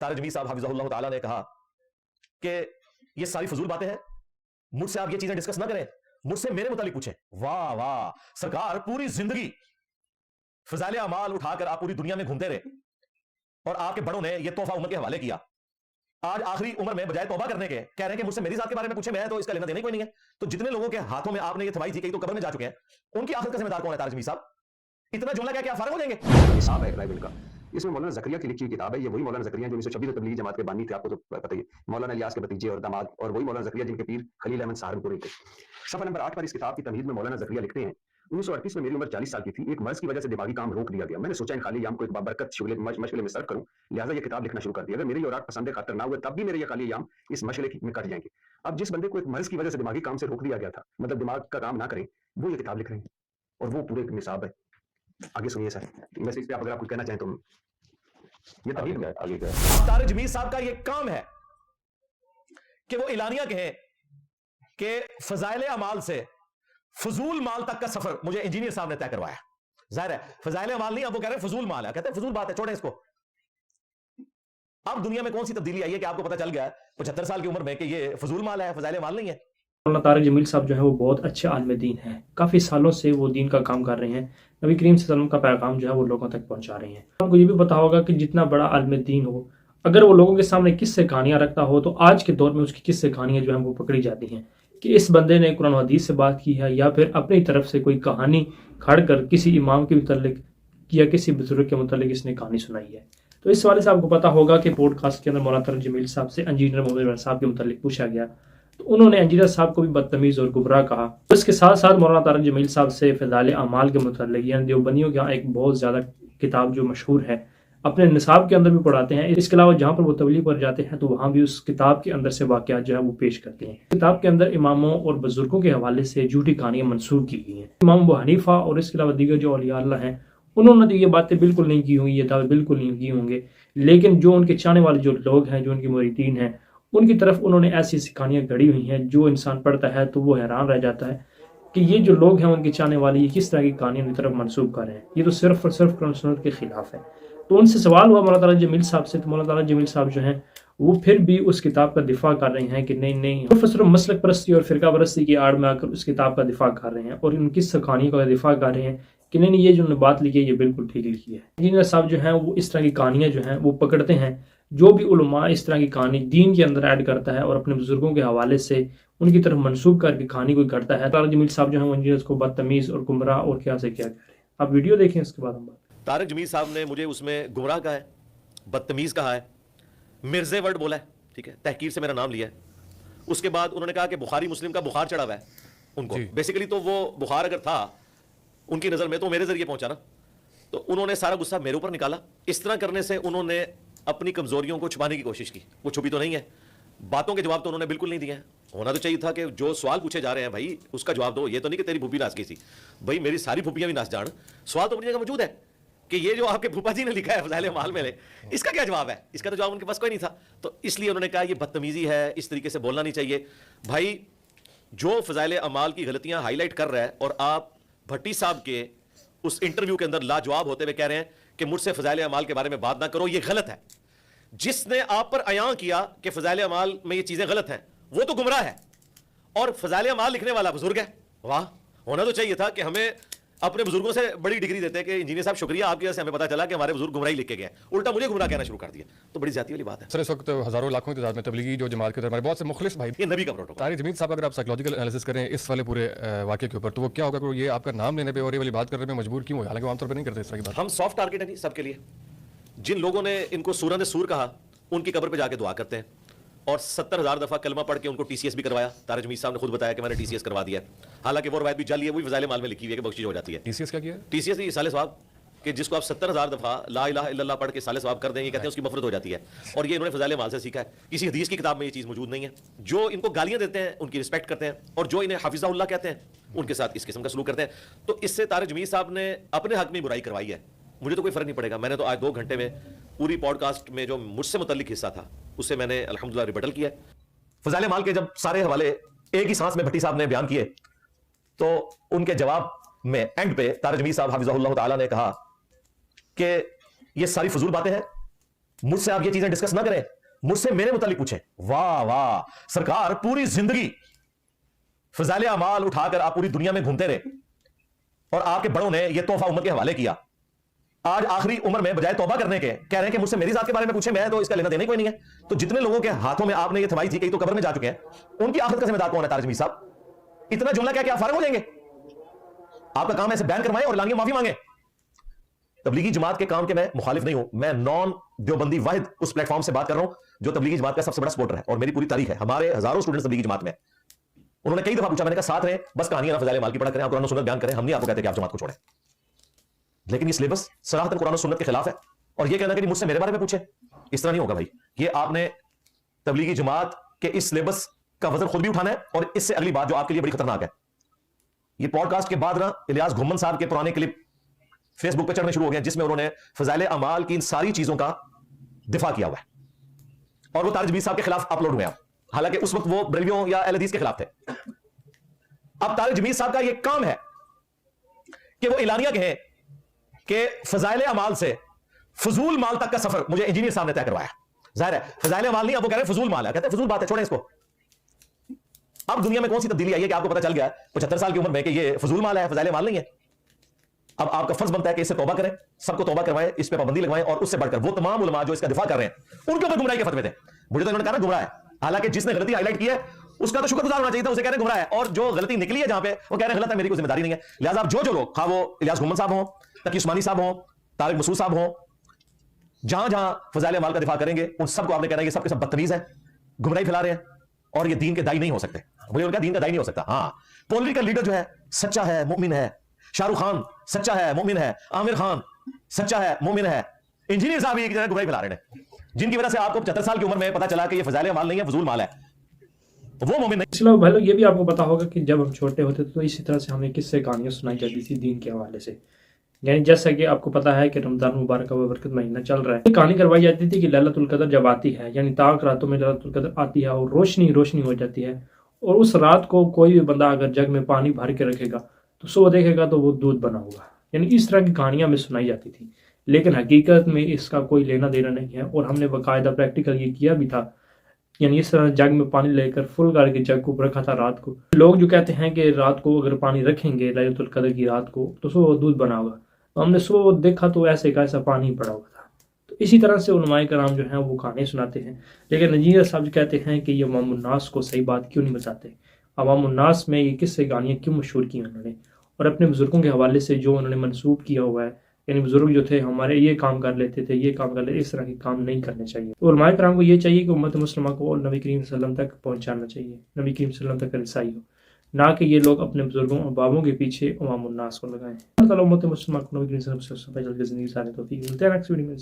तारिक जमील साहब हाफिज़हुल्लाह ताला ने कहा कि ये सारी फजूल बातें हैं, मुझसे आप ये चीजें डिस्कस ना करें, मुझसे मेरे मुतालिक पूछें। वाह वाह सरकार, पूरी जिंदगी फजाइल अमाल उठाकर आप पूरी दुनिया में घूमते रहे और आपके बड़ों ने यह तोहफा उम्र के हवाले किया। आज आखिरी उम्र में बजाय तौबा करने के कह रहे हैं कि मुझसे मेरी जात के बारे में पूछे, मैं तो इसका लेना देना कोई नहीं है। तो जितने लोगों के हाथों में आपने ये थमाई थी, कई तो कब्र में जा चुके हैं, उनकी आखिरत का जिम्मेदार कौन है? तारिक जमील साहब इतना जुमला क्या फारिग हो जाएंगे? हिसाब है राइबिल का, इसमें मौलाना ज़करिया की लिखी हुई किताब है। ये वही मौलाना ज़करिया जो 1926 तबलीगी जमात के बानी थे, आपको तो पता ही है, मौलाना इलियास के भतीजे और दामाद, और वही मौलाना ज़करिया जिनके पीर खलील अहमद सहारनपुरी थे। सफ़ा नंबर 8 पर इस किताब की तमहीद में मौलाना ज़करिया लिखते हैं, 1938 में मेरी उम्र 40 साल की थी। एक मर्ज की वजह से दिमागी काम रोक दिया गया। मैंने सोचा इन खाली याम को एक बाबरकत शुगले मशगले में सर्फ करूं, लिहाजा ये किताब लिखना शुरू कर दिया। अगर मेरे औरात पसंद खातर ना हुए तब भी मेरे ये खाली याम इस मशगले में कट जाएंगे। अब जिस बंदे को एक मर्ज की वजह से दिमागी काम से रोक दिया गया था, मतलब दिमाग का काम ना करें, वो ये किताब लिख रहे हैं और वो पूरे एक निसाब है। आगे सुनिए सर, वैसे इस पे आप अगर आप कुछ कहना चाहें तो ये तभी आगे का तारिक जमील साहब का ये काम है कि वो एलानिया कहें कि फजाइल अमाल से फजूल माल तक का सफर मुझे इंजीनियर साहब ने तय करवाया। जाहिर है फजाइल अमाल नहीं, अब वो कह रहे हैं फजूल माल है, कहते हैं फजूल बात है, छोड़ें इसको। अब दुनिया में कौन सी तब्दीली आई है कि आपको पता चल गया 75 साल की उम्र में कि ये फजूल माल है, फजाइल माल नहीं है। मौलाना तारिक जमील साहब जो है वो बहुत अच्छे आलिम दीन हैं, काफ़ी सालों से वो दीन का काम कर रहे हैं, नबी करीम सल्लल्लाहु अलैहि वसल्लम का पैगाम जो है वो लोगों तक पहुंचा रहे हैं। आपको ये भी पता होगा कि जितना बड़ा आलिम दीन हो, अगर वो लोगों के सामने किस्से कहानियाँ रखता हो तो आज के दौर में उसकी किस्से कहानियाँ जो हैं वो पकड़ी जाती हैं कि इस बंदे ने कुरान और हदीस से बात की है या फिर अपनी तरफ से कोई कहानी खड़ कर किसी इमाम के मुतल्लिक या किसी बुजुर्ग के मुतल्लिक इसने कहानी सुनाई है। तो इस वाले से आपको पता होगा कि पॉडकास्ट के अंदर मौलाना तारिक जमील साहब से इंजीनियर मोहम्मद साहब के मुतल्लिक पूछा गया, तो उन्होंने इंजीनियर साहब को भी बदतमीज़ और गुमराह कहा। तो इसके साथ साथ मौलाना तारिक जमील साहब से फ़ज़ाइल अमाल के मुतल्लिक, यानी देवबंदियों के यहाँ एक बहुत ज़्यादा किताब जो मशहूर है, अपने निसाब के अंदर भी पढ़ाते हैं। इसके अलावा जहाँ पर वो तबलीग पर जाते हैं तो वहाँ भी उस किताब के अंदर से वाक़यात जो है वो पेश करते हैं। किताब के अंदर इमामों और बुजुर्गों के हवाले से झूठी कहानियाँ मनसूब की गई हैं। इमाम अबू हनीफा और इसके अलावा दीगर जो औलिया अल्लाह हैं, उन्होंने तो ये बातें बिल्कुल नहीं की होंगी, ये दावे बिल्कुल नहीं किए होंगे, लेकिन जो उनके चाहने वाले जो लोग हैं, जो उनके मुरीदीन हैं, उनकी तरफ उन्होंने ऐसी ऐसी कहानियाँ गढ़ी हुई हैं जो इंसान पढ़ता है तो वो हैरान रह जाता है कि ये जो लोग हैं उनके चाहने वाले ये किस तरह की कहानियाँ उनकी तरफ मनसूब कर रहे हैं। ये तो सिर्फ और सिर्फ कुरान सुन्नत के खिलाफ है। तो उनसे सवाल हुआ मौलाना तारिक जमील साहब से, तो मौलाना तारिक जमील साहब जो हैं वो फिर भी उस किताब का दिफा कर रहे हैं कि नहीं, सिर्फ मसलक परस्ती और फ़िरका परस्ती की आड़ में आकर उस किताब का दिफा कर रहे हैं और उनकी कहानियों का दिफा कर रहे हैं कि नहीं ये जो उन्होंने बात लिखी है ये बिल्कुल ठीक लिखी है। इंजीनियर साहब जो हैं वो इस तरह की कहानियाँ जो हैं वो पकड़ते हैं, जो भी उलमा इस तरह की कहानी दीन के अंदर ऐड करता है और अपने बुजुर्गों के हवाले से उनकी तरफ मंसूब करके कहानी कोई करता है, तारिक जमील साहब जो है वो इंजीनियर्स को बदतमीज़ और गुमराह और क्या से क्या कह रहे हैं। आप वीडियो देखें, इसके बाद हम बात। तारिक जमील साहब ने मुझे उसमें गुमराह कहा है, बदतमीज़ कहा है, मिर्जे वर्ड बोला है, ठीक है, तहकीर से मेरा नाम लिया है। उसके बाद उन्होंने कहा कि बुखारी मुस्लिम का बुखार चढ़ा हुआ है उनको। बेसिकली तो वो बुखार अगर था उनकी नज़र में तो मेरे जरिए पहुंचा ना, तो उन्होंने सारा गुस्सा मेरे ऊपर निकाला। इस तरह करने से उन्होंने अपनी कमजोरियों को छुपाने की कोशिश की। वो छुपी तो नहीं है, बातों के जवाब तो उन्होंने बिल्कुल नहीं दिए हैं। होना तो चाहिए था कि जो सवाल पूछे जा रहे हैं भाई उसका जवाब दो। ये तो नहीं कि तेरी फूफी नाच गई थी, भाई मेरी सारी फूफियां भी नाच जान। सवाल तो अपनी जगह मौजूद है कि ये जो आपके फूफा जी ने लिखा है फज़ाइल अमाल में, इसका क्या जवाब है? इसका तो जवाब उनके पास कोई नहीं था। तो इसलिए उन्होंने कहा ये बदतमीजी है, इस तरीके से बोलना नहीं चाहिए। भाई जो फज़ाइल अमाल की गलतियां हाईलाइट कर रहा है और आप भट्टी साहब के उस इंटरव्यू के अंदर लाजवाब होते हुए कह रहे हैं कि मुझसे फज़ाइल अमाल के बारे में बात ना करो, ये गलत है। जिसने आप पर अयां किया कि फज़ाइल अमाल में ये चीजें गलत हैं वो तो गुमराह है और फज़ाइल अमाल लिखने वाला बुजुर्ग है। वाह, होना तो चाहिए था कि हमें अपने बुजुर्गों से बड़ी डिग्री देते हैं कि इंजीनियर साहब शुक्रिया, आपकी वजह से हमें पता चला कि हमारे बुजुर्ग गुमराही लिख के गए, उल्टा मुझे गुमराह कहना शुरू कर दिया। तो बड़ी ज्यादती वाली बात है सर। इस वक्त हजारों लाखों की तादाद में तबलीगी जो जमात के हमारे बहुत से मुखलिस भाई, ये नबी का प्रोटोकॉल। तारिक जमील साहब अगर आप साइकोलॉजिकल एनालिसिस करें इस वाले पूरे वाक़े के ऊपर, तो वो क्या होगा कि ये आपका नाम लेने पे और ये वाली बात करने में मजबूर क्यों हुआ? हालांकि आमतौर पर नहीं करते इस तरह की बात। हम सॉफ्ट टारगेट है सबके लिए। जिन लोगों ने इनको सूरन सूर कहा उनकी कब्र पे जाके दुआ करते हैं और 70,000 दफा कलमा पढ़ के उनको टीसीएस भी करवाया। तारिक जमील साहब ने खुद बताया कि मैंने टीसीएस करवा दिया। हालांकि वो रवायत भी जाली है, वही फज़ाइल अमाल में लिखी हुई है कि बख्शिश हो जाती है। टीसीएस क्या किया? टीसीएस ये साले सवाब कि जिसको आप 70,000 दफा ला इलाहा इल्लल्लाह पढ़ के साले सवाब कर देंगे, कहते हैं उसकी मफरत हो जाती है। और ये इन्होंने फज़ाइल अमाल से सीखा है, किसी हदीस की किताब में ये चीज़ मौजूद नहीं है। जो इनको गालियां देते हैं उनकी रिस्पेक्ट करते हैं और जो इन्हें हाफिज़हुल्लाह कहते हैं उनके साथ इस किस्म का सलूक करते हैं। तो इससे तारिक जमील साहब ने अपने हक में बुराई करवाई है। मुझे तो कोई फर्क नहीं पड़ेगा। मैंने तो आज 2 घंटे में पूरी पॉडकास्ट में जो मुझसे मुतल्लिक हिस्सा था उसे मैंने अल्हम्दुलिल्लाह रिबटल किया। फज़ाइल अमाल के जब सारे हवाले एक ही सांस में भट्टी साहब ने बयान किए तो उनके जवाब में एंड पे तारिक जमील साहब हाफिज़हुल्लाह ताला ने कहा कि ये सारी फजूल बातें हैं, मुझसे आप ये चीजें डिस्कस ना करें, मुझसे मेरे मुतालिक पूछें। वाह वाह, सरकार पूरी जिंदगी फजाइल अमाल उठाकर आप पूरी दुनिया में घूमते रहे और आपके बड़ों ने यह तोहफा उम्मत के हवाले किया। आज आखिरी उम्र में बजाय तौबा करने के कह रहे हैं कि मुझसे मेरी जात के बारे में पूछे, मैं तो इसका लेना देना कोई नहीं है। तो जितने लोगों के हाथों में आपने ये थमाई थी, कई तो कब्र में जा चुके हैं, उनकी आखिरत का जिम्मेदार कौन है? तारिक जमील साहब, इतना जुमला क्या आप फारिग हो जाएंगे? आपका काम ऐसे बैन करवाएं और लांगे माफी मांगे। तबलीगी जमात के काम के मैं मुखालिफ नहीं हूं, मैं नॉन देवबंदी वाहिद उस प्लेटफॉर्म से बात कर रहा हूं जो तबलीगी जमात का सबसे बड़ा सपोर्टर है और मेरी पूरी तारीख है। हमारे हजारों स्टूडेंट्स तबलीगी जमात में, उन्होंने कई दफा पूछा, मैंने कहा साथ रहे, बस कहानियां ना फजाइल अमाल की पढ़ा करें, आप कुरान और सुन्नत बयान करें, हम नहीं आपको कहते कि आप जमात को छोड़ें। लेकिन ये सिलेबस सराहतन कुरान और सुन्नत के खिलाफ है और ये कहना कि मुझसे मेरे बारे में पूछे, इस तरह नहीं होगा भाई। ये आपने तबलीगी जमात के इस सिलेबस का वजन खुद भी उठाना है। और इससे अगली बात जो आपके लिए बड़ी खतरनाक है, ये पॉडकास्ट के बाद ना इलियास घुम्मन साहब के पुराने क्लिप फेसबुक पे चढ़ने शुरू हो गए जिसमें उन्होंने फजाइल अमाल की इन सारी चीजों का दिफा किया हुआ है और वो तारिक जमील साहब के खिलाफ अपलोड हुए हैं। हालांकि उस वक्त वो बरेलवियों या अहले हदीस के खिलाफ थे। अब तारिक जमील साहब का यह काम है कि वो इलानिया कहें कि फजाइल अमाल से फजूल माल तक का सफर मुझे इंजीनियर साहब ने तय करवाया। जाहिर है फजाइल अमाल नहीं, अब वो कह रहे हैं फजूल माल है, कहते हैं फजूल बात है, छोड़ें इसको। अब दुनिया में कौन सी तब्दीली आई है कि आपको पता चल गया 75 साल की उम्र में कि ये फजूल माल है, फजाइल माल नहीं है। अब आपका फर्ज बनता है कि इससे तौबा करें, सबको तौबा करवाएं, इस पे पाबंदी लगवाएं और उससे बढ़कर वो तमाम उलमा जो इसका दिफा कर रहे हैं उनके ऊपर गुमराही के फतवे थे। मुझे तो इन्होंने कहा ना गुमराह है, हालांकि जिसने गलती हाईलाइट की है उसका तो शुक्रगुजार होना चाहिए था, उसे कह रहे हैं गुमराह है, और जो गलती निकली है जहां पे वो कह रहे हैं गलत है, मेरी कोई जिम्मेदारी नहीं है। लिहाजा जो जो लोग, खा वो इलियास घुम्मन साहब हो, तकी उस्मानी साहब हो, तारिक मसूद साहब हो, जहां जहां फजाइल अमाल का दिफा करेंगे उन सबको आपने कहना है ये सब के सब बदतमीज है, गुमराही फैला रहे हैं और ये दीन के दाई नहीं हो सकते। मुझे उनका दीन का दाई नहीं हो सकता। हाँ, पॉलिटिकल लीडर जो है सच्चा है, मुमिन है, शाहरुख खान सच्चा है, मुमिन है, आमिर खान सच्चा है, मुमिन है, इंजीनियर साहब एक जगह गुमराही फैला रहे हैं, जिनकी वजह से आपको 75 साल की उम्र में पता चला कि ये फजाइल माल नहीं है, फजूल माल है, वो मोमिन नहीं। चलो भाई लोग, ये भी आपको पता होगा कि जब हम छोटे होते थे तो इसी तरह से हमें किस्से कहानियां सुनाई जाती थी दीन के हवाले से। यानी जैसा कि आपको पता है कि रमजान मुबारक का बरकत महीना चल रहा है, कहानी करवाई जाती थी कि लैलतुल कदर जब आती है, यानी ताक रातों में लैलतुल कदर आती है और रोशनी रोशनी हो जाती है, और उस रात को कोई भी बंदा अगर जग में पानी भर के रखेगा तो सुबह देखेगा तो वो दूध बना होगा। यानी इस तरह की कहानियां में सुनाई जाती थी, लेकिन हकीकत में इसका कोई लेना देना नहीं है। और हमने बाकायदा प्रैक्टिकल ये किया भी था, यानी इस तरह जग में पानी लेकर फुल करके जग को रखा था रात को। लोग जो कहते हैं कि रात को अगर पानी रखेंगे लैलतुल कदर की रात को तो सुबह दूध बना होगा, तो हमने सुबह देखा तो ऐसे का ऐसा पानी पड़ा हुआ था। तो इसी तरह से उलमाए कराम जो हैं वो कहानी सुनाते हैं, लेकिन इंजीनियर साहब कहते हैं कि ये अवामुन्नास को सही बात क्यों नहीं बताते, अवामुन्नास में ये किस्से कहानियाँ क्यों मशहूर की उन्होंने, और अपने बुजुर्गों के हवाले से जो उन्होंने मनसूब किया हुआ है, यानी बुजुर्ग जो थे हमारे ये काम कर लेते थे, ये काम कर लेते, इस तरह के काम नहीं करने चाहिए। तो उलमाए कराम को ये चाहिए कि उम्मत मुस्लिमा को नबी करीम सल्लल्लाहु अलैहि वसल्लम तक पहुँचाना चाहिए, नबी करीम सल्लल्लाहु अलैहि वसल्लम तक रसाई हो, ना कि ये लोग अपने बुजुर्गों और बाबों के पीछे अवामुन्नास को लगाएं। अल्लाह ताला उम्मत मुस्लिमा को नबी करीम सल्लल्लाहु अलैहि वसल्लम से जल्दी ज़िंदगी गुज़ारने की तौफीक मिलते हैं। नेक्स्ट वीडियो में